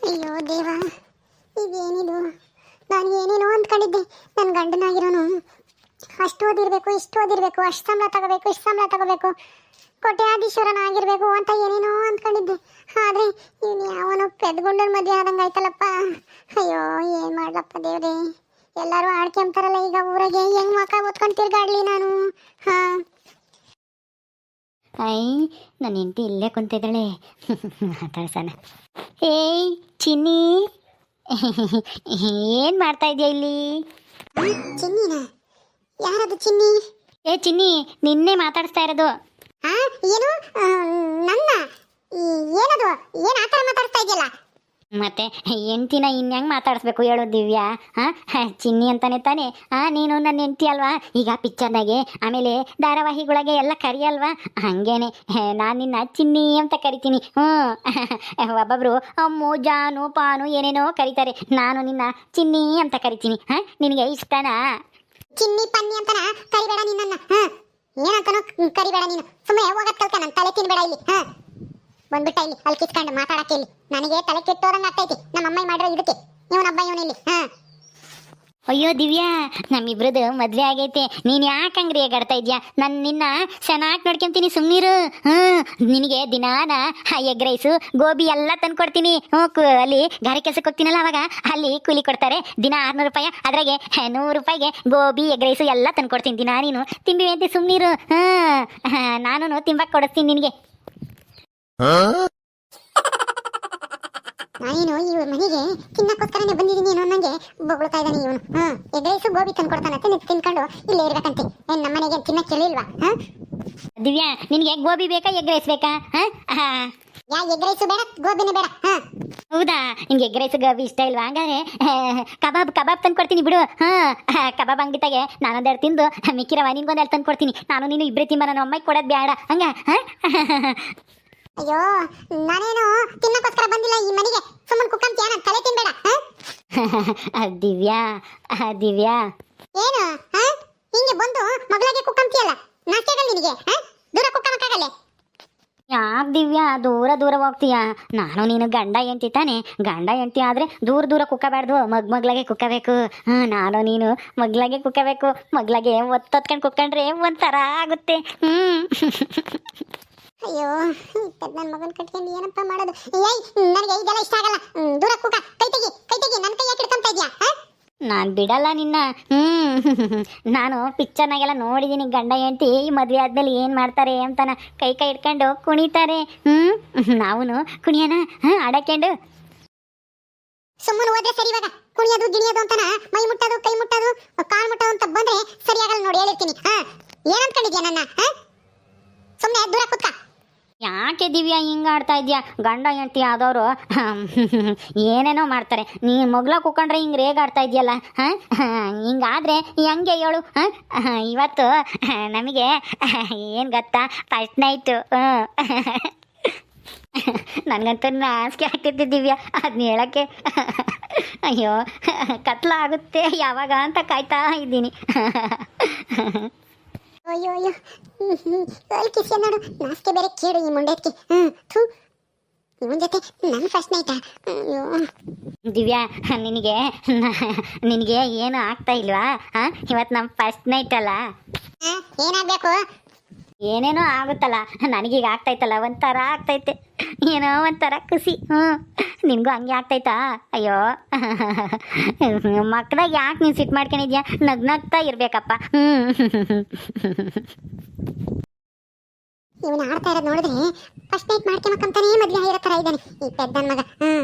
ಅಯ್ಯೋ ದೇವ, ಇದೇನಿದು? ನಾನು ಏನೇನೋ ಅಂದ್ಕೊಂಡಿದ್ದೆ. ನನ್ನ ಗಂಡನಾಗಿರೋನು ಅಷ್ಟು ಓದಿರ್ಬೇಕು, ಇಷ್ಟು ಓದಿರ್ಬೇಕು, ಅಷ್ಟು ಸಂಬಳ ತಗೋಬೇಕು, ಇಷ್ಟು ಸಂಬಳ ತಗೋಬೇಕು, ಕೋಟ್ಯಾಧೀಶ್ವರನಾಗಿರ್ಬೇಕು ಅಂತ ಏನೇನೋ ಅಂದ್ಕೊಂಡಿದ್ದೆ. ಆದರೆ ಇವನು ಯಾವನೋ ಪೆದ್ಗುಂಡನ ಮದುವೆ ಆದಂಗೆ ಆಯ್ತಲ್ಲಪ್ಪ. ಅಯ್ಯೋ, ಏನು ಮಾಡ್ಲಪ್ಪ ದೇವ್ರೆ. ಎಲ್ಲರೂ ಆಡ್ಕೊಂತಾರಲ್ಲ ಈಗ ಊರಾಗೆ, ಹೆಂಗ್ ಮಕ್ಕ ಓದ್ಕೊಂಡು ತಿರ್ಗಾಡ್ಲಿ ನಾನು? ಹಾಂ, ಐ ನನ್ನ ಹೆಂಡತಿ ಇಲ್ಲೇ ಕುಂತಿದ್ದಾಳೆ. ಮಾತಾಡ್ಸೋಣ. ಏಯ್ ಚಿನ್ನಿ, ಏನು ಮಾಡ್ತಾ ಇದೆಯಾ ಇಲ್ಲಿ? ಚಿನ್ನಿನ? ಯಾರದು ಚಿನ್ನಿ? ಏ ಚಿನ್ನಿ, ನಿನ್ನೆ ಮಾತಾಡಿಸ್ತಾ ಇರೋದು. ಆ ಏನು? ನನ್ನ ಏನದು? ಏನು ಆ ಥರ ಮಾತಾಡ್ತಾ ಇದೆಯಲ್ಲ? ಮತ್ತೆ ಹೆಂಡ್ತಿನ ಇನ್ಹೆಂಗೆ ಮಾತಾಡಿಸ್ಬೇಕು ಹೇಳು ದಿವ್ಯಾ? ಚಿನ್ನಿ ಅಂತಾನೆ ತಾನೆ ನೀನು ನನ್ನ ಹೆಂಡ್ತಿ ಅಲ್ವಾ? ಈಗ ಪಿಕ್ಚರ್ನಾಗೆ ಆಮೇಲೆ ಧಾರಾವಾಹಿಗಳಿಗೆ ಎಲ್ಲ ಕರಿಯಲ್ವಾ? ಹಾಗೇನೆ ನಾನು ನಿನ್ನ ಚಿನ್ನಿ ಅಂತ ಕರಿತೀನಿ. ಒಬ್ಬೊಬ್ರು ಅಮ್ಮು, ಜಾನು, ಪಾನು ಏನೇನೋ ಕರೀತಾರೆ. ನಾನು ನಿನ್ನ ಚಿನ್ನಿ ಅಂತ ಕರಿತೀನಿ. ನಿನಗೆ ಇಷ್ಟನಾ? ಚಿನ್ನಿ ಪನ್ನಿ ಅಂತನ ಕರಿಬೇಡ ನಿನ್ನನ್ನ. ಏನಂತನೋ ಕರಿಬೇಡ ನೀನು. ಸುಮ್ಮನೆ ಹೋಗತ್ ಕಲ್ಕ, ನನ್ನ ತಲೆ ತಿನ್ಬೇಡ ಇಲ್ಲಿ. ಬಂದ್ಬಿಟ್ಟ ಇಲ್ಲಿ ಅಲ್ಲಿ ಕಿತ್ಕೊಂಡು ಮಾತಾಡಕ್ಕೆ. ಇಲ್ಲಿ ನನಗೆ ತಲೆ ಕೆಟ್ಟೋರಂಗೆ ಆಗ್ತೈತಿ. ನಮ್ಮ ಅಮ್ಮ ಮಾಡಿರೋ ಇದಕ್ಕೆ ಇವನೊಬ್ಬ ಇವನಿಲ್ಲಿ. ಅಯ್ಯೋ ದಿವ್ಯಾ, ನಮ್ಮಿಬ್ರದ್ದು ಮದುವೆ ಆಗೈತೆ. ನೀನು ಯಾಕೆ ಹಂಗ್ರಿ ಹೇಗಾಡ್ತಾ ಇದೆಯಾ? ನಾನು ನಿನ್ನ ಚೆನ್ನಾಗಿ ನೋಡ್ಕೊಂತೀನಿ, ಸುಮ್ಮನಿರು. ನಿನಗೆ ದಿನಾನ ಎಗ್ ರೈಸು, ಗೋಬಿ ಎಲ್ಲ ತಂದು ಕೊಡ್ತೀನಿ. ಅಲ್ಲಿ ಗಾರೆ ಕೆಲಸಕ್ಕೆ ಹೋಗ್ತೀನಲ್ಲ, ಅವಾಗ ಅಲ್ಲಿ ಕೂಲಿ ಕೊಡ್ತಾರೆ ದಿನ 600 ರೂಪಾಯಿ. ಅದ್ರಾಗೆ 100 ರೂಪಾಯಿಗೆ ಗೋಬಿ, ಎಗ್ ರೈಸು ಎಲ್ಲ ತಂದು ಕೊಡ್ತೀನಿ ದಿನ. ನೀನು ತಿಂಬಿವಿ ಅಂತ ಸುಮ್ಮನಿರು. ನಾನು ತಿಂಬಕ್ಕೆ ಕೊಡಿಸ್ತೀನಿ ನಿನಗೆ. ನಾನೇನು ಇವ್ರ ಮನೆಗೆ ತಿನ್ನಕ್ಕೋಸ್ಕರನೇ ಬಂದಿದ್ದೀನಿ ಏನೋ ನಂಗೆ ಬೊಗಳ್ತಾ ಇದ್ದಾನೆ ಇವನು. ಎಗ್ ರೈಸು, ಗೋಬಿ ತಂದು ಕೊಡ್ತಾನಂತೆ, ತಿನ್ಕೊಂಡು ಇಲ್ಲೇ ಇರ್ಬೇಕಂತೆ. ಏನು ನಮ್ಮ ಮನೆಗೆ ತಿನ್ನಕ್ಕೆ ಕೇಳಿಲ್ವಾ? ದಿವ್ಯಾ, ನಿನಗೆ ಗೋಬಿ ಬೇಕಾ, ಎಗ್ ರೈಸ್ ಬೇಕಾ? ಯಾ ಎಗ್ ರೈಸು ಬೇಡ, ಗೋಬಿನೇ ಬೇಡ. ಹೌದಾ? ನಿನ್ಗೆ ಎಗ್ ರೈಸ್, ಗೋಬಿ ಇಷ್ಟ ಇಲ್ವಾ? ಹಂಗಾರೆ ಕಬಾಬ್ ತಂದು ಕೊಡ್ತೀನಿ ಬಿಡು. ಕಬಾಬ್ ಅಂಗಡಿತಾಗೆ ನಾನೊಂದೆರಡು ತಿಂದು ಮಿಕ್ಕಿರವ ನಿನ್ಗೊಂದೆರಡು ತಂದು ಕೊಡ್ತೀನಿ. ನಾನು ನೀನು ಇಬ್ಬರೇ ತಿಂಬ, ನನ್ನ ಅಮ್ಮಗೆ ಕೊಡೋದು ಬೇಡ. ಹಂಗ ಅಯ್ಯೋ, ನಾನೇನು ತಿನ್ನಕ್ಕೋಸ್ಕರ ಬಂದಿಲ್ಲ ಈ ಮನೆಗೆ. ಸುಮ್ಮನೆ ಕುಕ್ಕಂತೀಯ? ನನ್ನ ತಲೆ ತಿನ್ಬೇಡ. ದಿವ್ಯಾ, ದಿವ್ಯಾ ಏನು ಹಿಂಗೆ ಬಂದು ಮಗಳಿಗೆ ಕುಕ್ಕಂತೀಯಲ್ಲ? ನಾಚಿಕೆಗಲ್ಲ ನಿನಗೆ? ದೂರ ಕುಕ್ಕಮಕ್ಕಾಗಲ್ಲ? ಯಾಕೆ ದಿವ್ಯಾ ದೂರ ಹೋಗ್ತೀಯಾ? ನಾನು ನೀನು ಗಂಡ ಹೆಂಡ್ತಿ ತಾನೆ. ಗಂಡ ಹೆಂಡ್ತಿ ಆದರೆ ದೂರ ಕುಕ್ಕಬಾರ್ದು, ಮಗ್ಲಾಗೆ ಕುಕ್ಕಬೇಕು. ನಾನು ನೀನು ಮಗ್ಲಾಗೆ ಕುಕ್ಕಬೇಕು. ಮಗ್ಲಾಗೆ ಒತ್ತೊತ್ಕೊಂಡು ಕುಕ್ಕಂಡ್ರೆ ಒಂಥರ ಆಗುತ್ತೆ. ಅಯ್ಯೋ, ನನ್ನ ಮಗನ ಕಟ್ಕೊಂಡು ಏನಪ್ಪ ಮಾಡೋದು? ಏಯ್, ನನಗೆ ಇದೆಲ್ಲ ಇಷ್ಟ ಆಗಲ್ಲ. ದೂರ ಕುಕ್ಕ. ಕೈ ತೆಗಿ, ನನ್ನ ಕೈ ಯಾಕೆ ಹಿಡ್ಕೊಂತ ಇದೆಯಾ? ನಾನು ಬಿಡಲ್ಲ ನಿನ್ನ. ನಾನು ಪಿಕ್ಚರ್ನಾಗೆಲ್ಲ ನೋಡಿದ್ದೀನಿ, ಗಂಡ ಹೆಂಡ್ತಿ ಈ ಮದುವೆ ಆದ್ಮೇಲೆ ಏನು ಮಾಡ್ತಾರೆ ಅಂತಾನ. ಕೈ ಹಿಡ್ಕೊಂಡು ಕುಣಿತಾರೆ. ನಾವು ಕುಣಿಯೋಣ ಆಡಕೊಂಡು. ಸುಮ್ಮನೆ ಹೋದ್ರೆ ಸರಿ. ಇವಾಗ ಕುಣಿಯೋದು ಗಿಣಿಯೋದು ಅಂತಾನ ಮೈ ಮುಟ್ಟೋದು, ಕೈ ಮುಟ್ಟೋದು, ಕಾಲು ಮುಟ್ಟೋದು ಅಂತ ಬಂದ್ರೆ ಸರಿಯಾಗಲ್ಲ ನೋಡಿ, ಹೇಳಿರ್ತೀನಿ. ಏನಂತ್ಕೊಂಡಿದ್ಯಾ ನನ್ನ? ಸುಮ್ಮನೆ ದೂರ ಕುತ್ಕ. ಯಾಕೆ ದಿವ್ಯಾ ಹಿಂಗೆ ಆಡ್ತಾ ಇದೆಯಾ? ಗಂಡ ಹೆಂಡ್ತಿ ಆದವರು ಏನೇನೋ ಮಾಡ್ತಾರೆ. ನೀನು ಮಗ್ಲ ಕುತ್ಕೊಂಡ್ರೆ ಹಿಂಗೆ ರೇಗಾಡ್ತಾ ಇದೆಯಲ್ಲ. ಹಿಂಗಾದ್ರೆ ಹೆಂಗೆ ಹೇಳು? ಇವತ್ತು ನಮಗೆ ಏನು ಗೊತ್ತಾ, ಫಸ್ಟ್ ನೈಟು. ನನಗಂತೂ ನಾಚಿಕೆ ಆಗ್ತಿದ್ದೆ ದಿವ್ಯಾ, ಅದನ್ನ ಹೇಳೋಕ್ಕೆ. ಅಯ್ಯೋ, ಕತ್ಲಾಗುತ್ತೆ ಯಾವಾಗ ಅಂತ ಕಾಯ್ತಾ ಇದ್ದೀನಿ. ಅಯ್ಯೋ ಅಯ್ಯೋ, ಅಲ್ಲಿ ಕಿಸಿ ನೋಡು, ನಾಚಿಕೆ ಬೇರೆ ಕೇಳು ಈ ಮುಂಡೆತ್ಗೆ. ಇವನ್ ಜೊತೆ ನನ್ನ ಫಸ್ಟ್ ನೈಟಾ? ಅಯ್ಯೋ ದಿವ್ಯಾ, ನಿನಗೆ ಏನು ಆಗ್ತಾ ಇಲ್ವಾ? ಇವತ್ತು ನಮ್ಮ ಫಸ್ಟ್ ನೈಟ್ ಅಲ್ಲ. ಏನಾಗಬೇಕು? ಏನೇನೋ ಆಗುತ್ತಲ್ಲ, ನನಗೀಗ ಆಗ್ತೈತಲ್ಲ, ಒಂಥರ ಆಗ್ತೈತೆ, ಏನೋ ಒಂಥರ ಖುಷಿ. ನಿನಗೂ ಹಂಗೆ ಆಗ್ತೈತಾ? ಅಯ್ಯೋ, ಮಕ್ಕಳಾಗ ಯಾಕೆ ನೀನು ಸಿಟ್ಟು ಮಾಡ್ಕೊಂಡಿದ್ಯಾ? ನಗ್ನಗ್ತಾ ಇರ್ಬೇಕಪ್ಪ. ಇವನು ಆಡ್ತಾ ಇರೋದು ನೋಡಿದ್ರೆ ಫಸ್ಟ್ ನೈಟ್ ಮಾಡ್ಕೊಂಬಕ್ಕಂತಾನೇ ಮದ್ವೆ ಆಗಿರೋ ಥರ ಇದ್ದಾನೆ ಈ ಪೆದ್ದನ್ ಮಗ.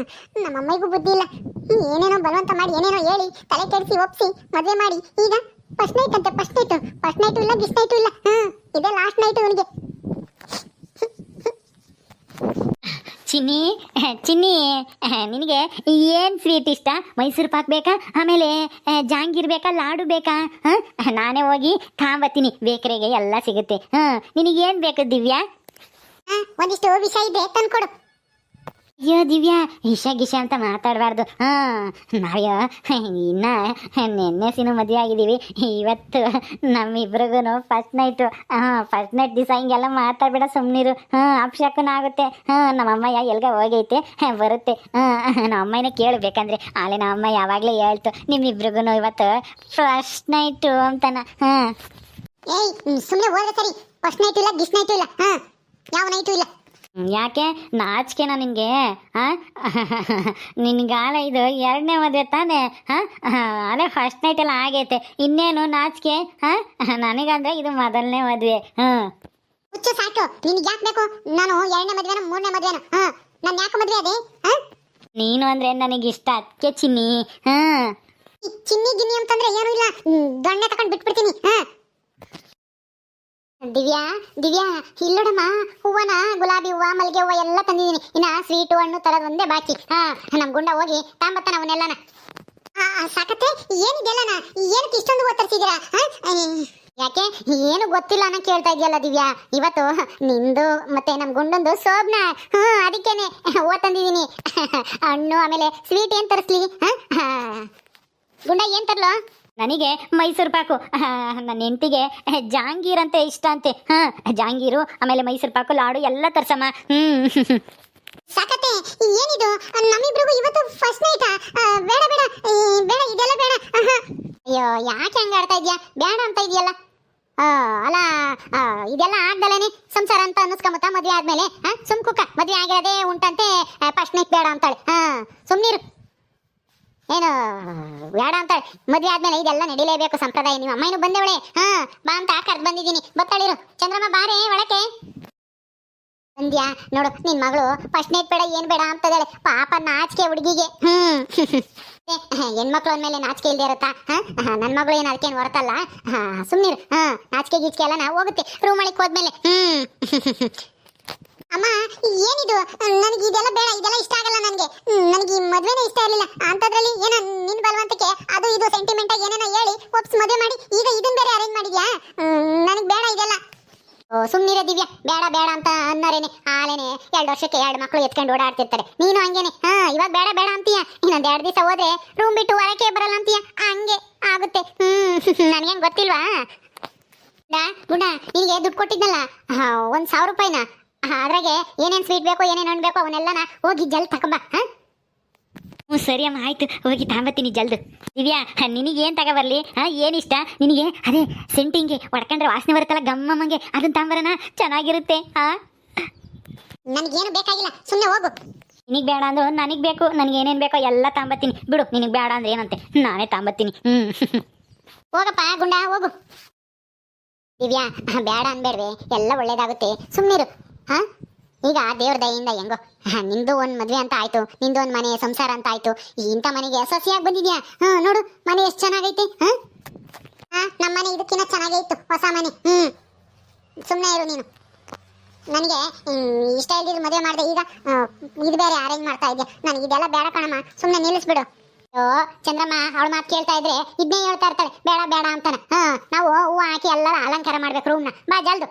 ನಮ್ಮ ಅಮ್ಮಗೂ ಬುದ್ಧಿ ಇಲ್ಲ. ಏನೇನೋ ಬಲವಂತ ಮಾಡಿ ಏನೇನೋ ಹೇಳಿ ತಲೆ ಕೆಡಿಸಿ ಒಪ್ಸಿ ಮದುವೆ ಮಾಡಿ ಈಗ ಫಸ್ಟ್ ನೈಟ್ ಅಂತೆ. ಫಸ್ಟ್ ನೈಟು ಇಲ್ಲ, ಗಿಸ್ಟ್ ನೈಟು ಇಲ್ಲ. ಇದೇ ಲಾಸ್ಟ್ ನೈಟು ಇವನಿಗೆ. ಚಿನ್ನಿ, ನಿನಗೆ ಏನು ಸ್ವೀಟ್ ಇಷ್ಟ? ಮೈಸೂರು ಪಾಕ್ ಬೇಕಾ, ಆಮೇಲೆ ಜಾಂಗೀರ್ ಬೇಕಾ, ಲಾಡು ಬೇಕಾ? ನಾನೇ ಹೋಗಿ ತಾಂಬತ್ತೀನಿ, ಬೇಕರಿಗೆ ಎಲ್ಲ ಸಿಗುತ್ತೆ. ನಿನಗೇನು ಬೇಕು ದಿವ್ಯಾ? ಒಂದಿಷ್ಟು ವಿಷಯ ಇದೆ ತಂದ್ಕೊಡು. ಅಯ್ಯೋ ದಿವ್ಯಾ ಗಿಶ ಅಂತ ಮಾತಾಡಬಾರ್ದು. ನಾವ್ಯೋ ಇನ್ನ ನೆನ್ನೆಸಿನೂ ಮದುವೆ ಆಗಿದ್ದೀವಿ. ಇವತ್ತು ನಮ್ಮಿಬ್ರಿಗೂ ಫಸ್ಟ್ ನೈಟ್ ದಿವಸ ಹಿಂಗೆಲ್ಲ ಮಾತಾಡ್ಬೇಡ, ಸುಮ್ಮನಿರು. ಅಪ್ಶಕನ ಆಗುತ್ತೆ. ನಮ್ಮಮ್ಮಯ್ಯ ಎಲ್ಗ ಹೋಗೈತೆ, ಬರುತ್ತೆ. ನಮ್ಮಮ್ಮನ ಕೇಳಬೇಕಂದ್ರೆ ಆಲೆ ನಮ್ಮಮ್ಮ ಯಾವಾಗಲೇ ಹೇಳ್ತು ನಿಮ್ಮಿಬ್ರಿಗೂ ಇವತ್ತು ಫಸ್ಟ್ ನೈಟು ಅಂತಾನ. ಏಯ್ ಸುಮ್ಮನೆ ಹೋದ್ರೆ ಸರಿ. ಫಸ್ಟ್ ನೈಟ್ ಇಲ್ಲ, ಗಿಸ್ ನೈಟು ಇಲ್ಲ, ಯಾವ ನೈಟು ಇಲ್ಲ. ಯಾಕೆ ನಾಚಿಕೆನಾ ನಿನಗೆ? ನಿನ್ಗಾಲ ಇದು 2ನೇ ಮದುವೆ ತಾನೇ? ಅದೇ ಫಸ್ಟ್ ನೈಟ್ ಎಲ್ಲ ಆಗೈತೆ, ಇನ್ನೇನು ನಾಚಿಕೆ? ನನಗಂದ್ರೆ ಇದು ಮೊದಲನೇ ಮದುವೆ. ಹುಚ್ಚು ಸಾಕು, ನಿನಗೆ ಯಾಕೆ ಬೇಕು? ನಾನು 2ನೇ ಮದುವೆನ 3ನೇ ಮದುವೆನ? ನಾನು ಯಾಕೆ ಮದುವೆ ಅದೇ? ನೀನು ಅಂದ್ರೆ ನನಗಿಷ್ಟ, ಅದಕ್ಕೆ ಚಿನ್ನಿ. ಚಿನ್ನಿ ಗಿನ್ನಿ ಅಂತಂದ್ರೆ ಏನೂ ಇಲ್ಲ, ದೊಣ್ಣೆ ತಗೊಂಡು ಬಿಟ್ಬಿಡ್ತೀನಿ. ದಿವ್ಯಾ ಇಲ್ಲೋಡಮ್ಮ, ಹೂವನ ಗುಲಾಬಿ ಹೂವ, ಮಲ್ಲಿಗೆ ಹೂವ ಎಲ್ಲ ತಂದಿದ್ದೀನಿ. ಇನ್ನ ಸ್ವೀಟು ಹಣ್ಣು ತರದ್ ಒಂದೇ ಬಾಕಿ. ನಮ್ ಗುಂಡ ಹೋಗಿ ತಾಂಬತ್ತಾನ ಅವನ್ನೆಲ್ಲನ. ಸಾಕತ್ತೆ, ಏನಿದೆಲ್ಲನ? ಏನಕ್ಕೆ ಇಷ್ಟೊಂದು ಹೂವ ತರಿಸಿದ್ದೀರಾ? ಯಾಕೆ ಏನು ಗೊತ್ತಿಲ್ಲ ಅನ್ನೋ ಕೇಳ್ತಾ ಇದೆಯಲ್ಲ ದಿವ್ಯಾ. ಇವತ್ತು ನಿಂದು ಮತ್ತೆ ನಮ್ ಗುಂಡಂದು ಸೋಬ್ನ, ಅದಕ್ಕೇನೆ ಹೂವ ತಂದಿದ್ದೀನಿ. ಹಣ್ಣು ಆಮೇಲೆ ಸ್ವೀಟ್ ಏನ್ ತರಿಸ್ಲಿ? ಗುಂಡ ಏನ್ ತರ್ಲೋ? ನನಗೆ ಮೈಸೂರು ಪಾಕು, ನನ್ನ ಹೆಂಡತಿಗೆ ಜಾಂಗೀರ್ ಅಂತ ಇಷ್ಟ ಅಂತೆ. ಜಾಂಗೀರು ಆಮೇಲೆ ಮೈಸೂರು ಪಾಕು, ಲಾಡು ಎಲ್ಲ ತರ್ಸಮ್ಮ. ಸಾಕತ್ತೆ, ಏನಿದು? ನಮ್ಮಿಬ್ರಿಗೂ ಇವತ್ತು ಫಸ್ಟ್ ನೈಟ್. ಬೇಡ ಬೇಡ ಬೇಡ, ಇದೆಲ್ಲ ಬೇಡ. ಅಯ್ಯೋ ಯಾಕೆ ಹಂಗ ಆಡ್ತಾ ಇದ್ಯಾ? ಬೇಡ ಅಂತ ಇದೆಯಲ್ಲ. ಅಲ್ಲ, ಇದೆಲ್ಲ ಆಗ್ದಲೇನೆ ಸಂಸಾರ ಅಂತ ಅನ್ನಿಸ್ಕೊಂಬತ್ತ ಮದ್ವೆ ಆದ್ಮೇಲೆ? ಸುಮ್ಕುಕ್ಕ, ಮದ್ವೆ ಆಗಿರೋದೇ ಉಂಟಂತೆ, ಫಸ್ಟ್ ನೈಟ್ ಬೇಡ ಅಂತಾಳೆ. ಸುಮ್ನಿರು, ಏನು ಬೇಡ ಅಂತಾಳೆ. ಮದ್ವೆ ಆದ್ಮೇಲೆ ಇದೆಲ್ಲ ನಡಿಲೇಬೇಕು ಸಂಪ್ರದಾಯ. ನಿಮ್ಮ ಅಮ್ಮನೂ ಬಂದವಳೆ, ಬಾ ಅಂತ ಕರ್ದು ಬಂದಿದ್ದೀನಿ. ಬತ್ತಾಳಿರು. ಚಂದ್ರಮ್ಮ ಬಾರೇ ಒಳಕ್ಕೆ. ಬಂದ್ಯಾ? ನೋಡು, ನಿನ್ ಮಗಳು ಫಸ್ಟ್ ನೈಟ್ ಬೇಡ ಏನ್ ಬೇಡ ಅಂತದಾಳೆ. ಪಾಪ ನಾಚಿಕೆ ಹುಡುಗಿಗೆ. ಹೆಣ್ಮಕ್ಳು ಅಂದ್ಮೇಲೆ ನಾಚಿಕೆ ಇಲ್ದೇ ಇರುತ್ತಾ? ನನ್ ಮಗಳು ಏನು ಅದಕ್ಕೇನು ಹೊರತಲ್ಲ. ಸುಮ್ನಿರು. ನಾಚಿಕೆ ಗೀಚಿಕೆ ಎಲ್ಲ ನಾವು ಹೋಗುತ್ತೆ ರೂಮ್ ಒಳಗೆ ಹೋದ್ಮೇಲೆ. ಅಮ್ಮ ಏನಿದು? ನನಗೆ ಇದೆಲ್ಲ ಬೇಡ, ಇದೆಲ್ಲ ಇಷ್ಟ ಆಗಲ್ಲ. ನನಗೆ ಈ ಮದ್ವೆನೇ ಇಷ್ಟ ಇರಲಿಲ್ಲ. ಅಂತದ್ರಲ್ಲಿ ಏನೋ ನಿನ್ ಬಲವಂತಕ್ಕೆ ಅದು ಇದು ಸೆಂಟಿಮೆಂಟ್ ಆಗಿ ಏನೇನೋ ಹೇಳಿ ಒಪ್ಸ್ ಮದುವೆ ಮಾಡಿ ಈಗ ಇದನ್ನ ಬೇರೆ ಅರೇಂಜ್ ಮಾಡಿದ್ಯಾ? ನನಗೆ ಬೇಡ ಇದೆಲ್ಲ. ಸುಮ್ಮನಿರ ದಿವ್ಯಾ, ಬೇಡ ಬೇಡ ಅಂತ ಅನ್ನೋರೇನೆ ಆಲೇನೆ 2 ವರ್ಷಕ್ಕೆ 2 ಮಕ್ಕಳು ಎತ್ಕೊಂಡು ಓಡಾಡ್ತಿರ್ತಾರೆ. ನೀನು ಹಂಗೇನೆ. ಇವಾಗ ಬೇಡ ಬೇಡ ಅಂತೀಯ, ಇನ್ನೊಂದು 2 ದಿವಸ ಹೋದ್ರೆ ರೂಮ್ ಬಿಟ್ಟು ಹೊರಕ್ಕೆ ಬರಲ್ಲ ಅಂತೀಯ. ಹಂಗೆ ಆಗುತ್ತೆ. ನನಗೇನು ಗೊತ್ತಿಲ್ವಾ? ಗುಣ, ನಿನಗೆ ದುಡ್ಡು ಕೊಟ್ಟಿದ್ನಲ್ಲ 1,000 ರೂಪಾಯಿನ, ಅದ್ರಾಗೆ ಏನೇನು ಸ್ವೀಟ್ ಬೇಕೋ ಏನೇನು ಹಣ್ಣು ಬೇಕೋ ಅವನ್ನೆಲ್ಲನ ಹೋಗಿ ಜಲ್ದಿ ತಗೊಂಬ. ಸರಿ ಅಮ್ಮ, ಆಯ್ತು, ಹೋಗಿ ತಾಂಬತ್ತೀನಿ ಜಲ್ದು. ದಿವ್ಯಾ, ನಿನಗೇನು ತಗೊಬರ್ಲಿ? ಏನಿಷ್ಟ ನಿನಗೆ? ಅದೇ ಸೆಂಟಿಂಗೆ ಹೊಡ್ಕೊಂಡ್ರೆ ವಾಸನೆ ಬರುತ್ತಲ್ಲ ಗಮ್ಮಮ್ಮಂಗೆ, ಅದನ್ನ ತಾಂಬರನ ಚೆನ್ನಾಗಿರುತ್ತೆ. ನನಗೇನು ಬೇಕಾಗಿಲ್ಲ, ಸುಮ್ಮನೆ ಹೋಗು. ನಿನಗೆ ಬೇಡ ಅಂದ್ರು ನನಗೆ ಬೇಕು. ನನಗೆ ಏನೇನು ಬೇಕೋ ಎಲ್ಲ ತಾಂಬತ್ತೀನಿ ಬಿಡು. ನಿನಗೆ ಬೇಡ ಅಂದ್ರೆ ಏನಂತೆ, ನಾನೇ ತಾಂಬತ್ತೀನಿ. ಹೋಗಪ್ಪ ಗುಂಡ, ಹೋಗು. ದಿವ್ಯಾ, ಬೇಡ ಅನ್ಬೇಡ್ವೆ, ಎಲ್ಲ ಒಳ್ಳೇದಾಗುತ್ತೆ, ಸುಮ್ಮನಿರು. ಈಗ ದೇವ್ರ ದಯಿಂದ ಹೆಂಗೋ ನಿಂದು ಒಂದು ಮದ್ವೆ ಅಂತ ಆಯ್ತು, ನಿಂದು ಒಂದು ಮನೆ ಸಂಸಾರ ಅಂತ ಆಯ್ತು. ಇಂಥ ಮನೆಗೆ ಸೊಸೆಯಾಗಿ ಬಂದಿದ್ಯಾ? ನೋಡು ಮನೆ ಎಷ್ಟು ಚೆನ್ನಾಗೈತೆ. ನಮ್ಮ ಮನೆ ಇದಕ್ಕಿಂತ ಚೆನ್ನಾಗೈತು, ಹೊಸ ಮನೆ. ಸುಮ್ಮನೆ ಇರು ನೀನು. ನನಗೆ ಇಷ್ಟ ಇಲ್ದಿದ್ರು ಮದುವೆ ಮಾಡಿದೆ, ಈಗ ಇದು ಬೇರೆ ಅರೇಂಜ್ ಮಾಡ್ತಾ ಇದ್ಯಾ? ನನಗೆ ಇದೆಲ್ಲ ಬೇಡ ಕಣಮ್ಮ, ಸುಮ್ಮನೆ ನಿಲ್ಲಿಸ್ಬಿಡು. ಚಂದ್ರಮ್ಮ ಅವಳ ಮಾತು ಕೇಳ್ತಾ ಇದ್ರೆ ಇದನ್ನೇ ಹೇಳ್ತಾ ಇರ್ತಾಳೆ, ಬೇಡ ಬೇಡ ಅಂತಾನ. ನಾವು ಹೂವು ಹಾಕಿ ಎಲ್ಲರ ಅಲಂಕಾರ ಮಾಡ್ಬೇಕು ರೂಮ್ನ. ಬಾ ಜಲ್ದು.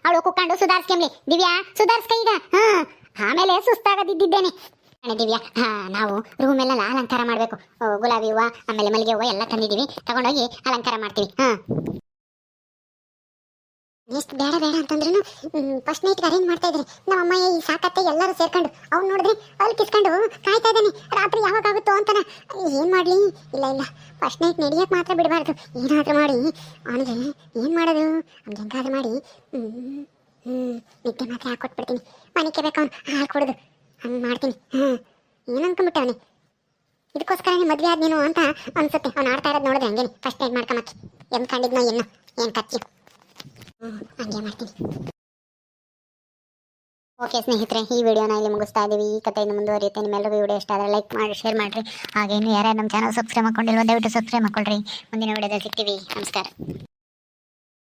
ಅವಳು ಕುಕ್ಕೊಂಡು ಸುಧಾರಿಸ್ಕೊಂಬ್ಲಿ. ದಿವ್ಯಾ, ಸುಧಾರಿಸ್ಕ ಈಗ. ಆಮೇಲೆ ಸುಸ್ತಾಗದಿದ್ದೇನೆ ದಿವ್ಯಾ. ನಾವು ರೂಮ್ ಎಲ್ಲ ಅಲಂಕಾರ ಮಾಡ್ಬೇಕು. ಗುಲಾಬಿ ಹೂವು ಆಮೇಲೆ ಮಲ್ಲಿಗೆ ಹೂವು ಎಲ್ಲ ತಂದಿದ್ದೀವಿ, ತಗೊಂಡೋಗಿ ಅಲಂಕಾರ ಮಾಡ್ತೀವಿ. ಎಷ್ಟು ಬೇಡ ಬೇಡ ಅಂತಂದ್ರೂ ಫಸ್ಟ್ ನೈಟ್ಗೆ ಅರೇಂಜ್ ಮಾಡ್ತಾ ಇದ್ರಿ ನಮ್ಮ ಅಮ್ಮ. ಈ ಸಾಕತ್ತೆ ಎಲ್ಲರೂ ಸೇರ್ಕೊಂಡು ಅವ್ನು ನೋಡಿದ್ರೆ ಅಲ್ಲಿ ಕಿಸ್ಕೊಂಡು ಕಾಯ್ತಾ ಇದ್ದಾನೆ, ರಾತ್ರಿ ಯಾವಾಗ ಆಗುತ್ತೋ ಅಂತಾನೆ. ಏನು ಮಾಡಲಿ? ಇಲ್ಲ ಫಸ್ಟ್ ನೈಟ್ ನಡೆಯಕ್ಕೆ ಮಾತ್ರ ಬಿಡಬಾರ್ದು. ಏನಾದರೂ ಮಾಡಿ ಅವನಿಗೆ ಏನು ಮಾಡೋದು? ಅವ್ನಿಗೆ ಹೆಂಗಾದ್ರೂ ಮಾಡಿ ನಿದ್ದೆ ಮಾತ್ರ ಹಾಕೊಟ್ಬಿಡ್ತೀನಿ. ಮನೆಗೆ ಬೇಕು ಅವ್ನು ಹಾಲು ಕೊಡೋದು, ಹಂಗೆ ಮಾಡ್ತೀನಿ. ಏನು ಅನ್ಕೊಂಬಿಟ್ಟೆ ಅವನಿಗೆ. ಇದಕ್ಕೋಸ್ಕರನೇ ಮದುವೆ ಆದ ನೀನು ಅಂತ ಅನ್ಸುತ್ತೆ. ಅವ್ನು ಆಡ್ತಾ ಇರೋದು ನೋಡಿದ್ರೆ ಹಂಗೇನೆ ಫಸ್ಟ್ ನೈಟ್ ಮಾಡ್ಕೊಂಬಕ್ಕೆ ಏನು ಕಂಡಿದ್ನೋ ಏನು ಕಚ್ಚಿ ಹಂಗೆ ಮಾಡ್ತೀನಿ. ಓಕೆ ಸ್ನೇಹಿತರೆ, ಈ ವಿಡಿಯೋನ ಇಲ್ಲಿ ಮುಗಿಸ್ತಾ ಇದ್ದೀವಿ. ಈ ಕಥೆಯನ್ನು ಮುಂದುವರಿಯುತ್ತೆ. ನಿಮ್ಮೆಲ್ಲರಿಗೂ ವಿಡಿಯೋ ಇಷ್ಟ ಆದರೆ ಲೈಕ್ ಮಾಡಿ, ಶೇರ್ ಮಾಡಿರಿ. ಹಾಗೆ ಇನ್ನು ಯಾರ್ಯಾರು ನಮ್ಮ ಚಾನಲ್ ಸಬ್ಸ್ಕ್ರೈಬ್ ಮಾಡ್ಕೊಂಡಿಲ್ವ ದಯವಿಟ್ಟು ಸಬ್ಸ್ಕ್ರೈಬ್ ಮಾಡ್ಕೊಳ್ರಿ. ಮುಂದಿನ ವಿಡಿಯೋದಲ್ಲಿ ಸಿಗ್ತೀವಿ. ನಮಸ್ಕಾರ.